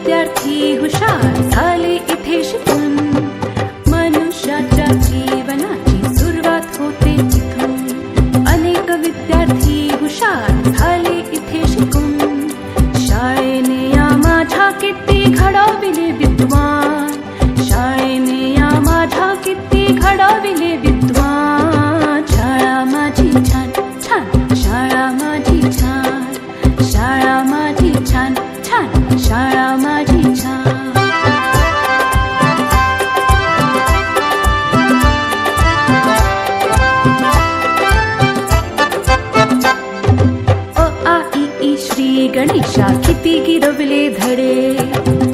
विद्यार्थी हुशार झाले इथे शिकून. मनुष्याच्या जीवनाची सुरुवात होते इथून. अनेक विद्यार्थी हुशार झाले इथे शिकून. शाळेने या माझ्या किती घडविले विद्वान. शाळेने या माझ्या किती घडविले विद्वान. शाळा माझी छान छान, शाळा माझी छान, शाळा माझी छान छान, शाळा माझी छान. अ आ इ ई श्री गणेशा किती गिरवले धडे.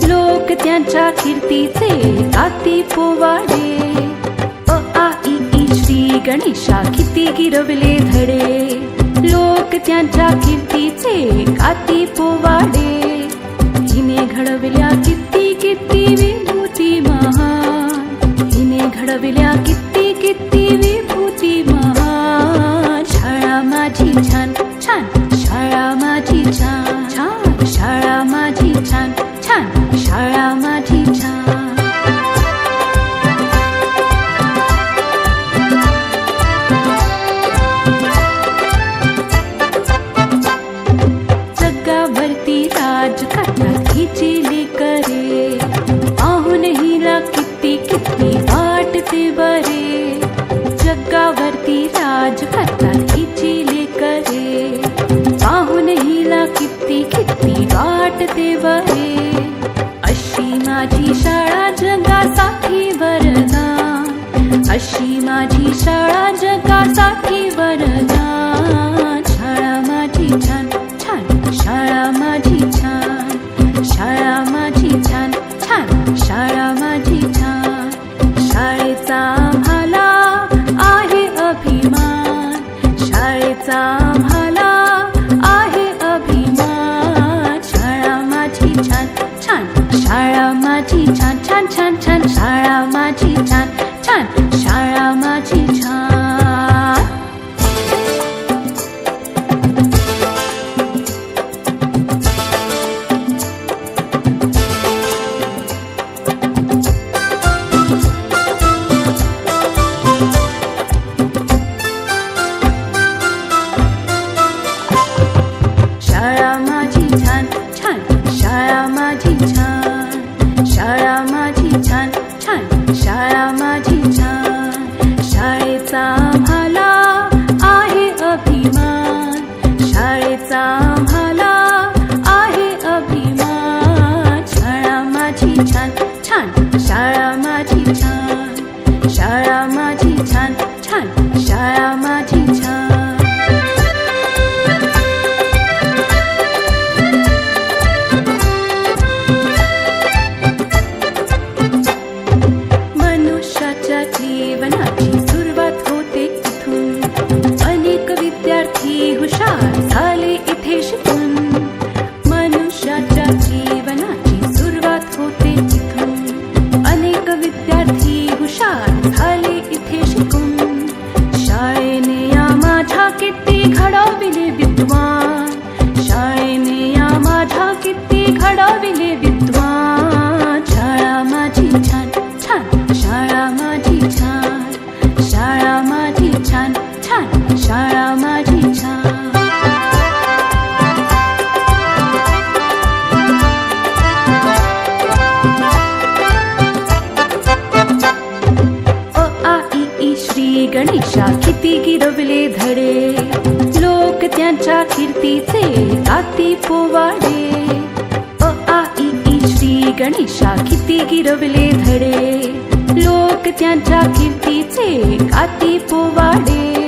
लोक त्यांच्या कीर्तीचे गाती पोवाडे. अ आ इ ई श्री गणेशा किती गिरवले धडे. लोक त्यांच्या कीर्तीचे गाती पोवाडे. हिने घडविल्या किती किती विभूती महान. हिने घडविल्या किती किती विभूती महान. शाळा माझी छान छान, शाळा माझी छान छान, शाळा माझी छान छान, शाळा माझी छान. जगावरती राज करतात हिची लेकरे. पाहून हिला किती किती वाटते बरे. जगावरती राज करतात हिची लेकरे. पाहून हिला किती किती वाटते बरे. अशी माझी शाळा जगासाठी वरदान. अशी माझी शाळा जगासाठी वरदान. शाळा माझी छान छान, शाळा माझी छान, शाळा माझी छान छान, शाळा माझी छान. शाळेचा आम्हाला आहे अभिमान. शाळेचा आम्हाला आहे अभिमान. शाळा माझी छान छान, शाळा माझी छान छान छान छान, शाळा माझी छान छान, शाळा माझी छान. शाळा माझी छान छान, शाळा माझी छान, शाळा माझी छान छान, शाळा माझी छान. शाळेचा आम्हाला आहे अभिमान. शाळेचा आम्हाला आहे अभिमान. शाळा माझी छान छान, शाळा माझी छान, शाळा माझी छान छान, शाळा माझी छान. मनुष्याच्या जीवनाची सुरुवात होते इथून. अनेक विद्यार्थी हुशार झाले इथे शिकून. मनुष्याच्या जीवनाची सुरुवात होते इथून. अनेक विद्यार्थी हुशार झाले इथे शिकून. शाळेने या माझ्या किती घडविले विद्वान. शाळेने या माझ्या किती घडविले विद्वान. शाळा माझी छान छान, शाळा माझी छान, शाळा माझी छान छान, शाळा माझी छान. अ आ इ ई श्री गणेशा किती गिरवले धडे. लोक त्यांच्या कीर्तीचे गाती पोवाडे. अ आ इ ई श्री गणेशा किती गिरवले धडे. लोक त्यांच्या कीर्तीचे गाती पोवाडे.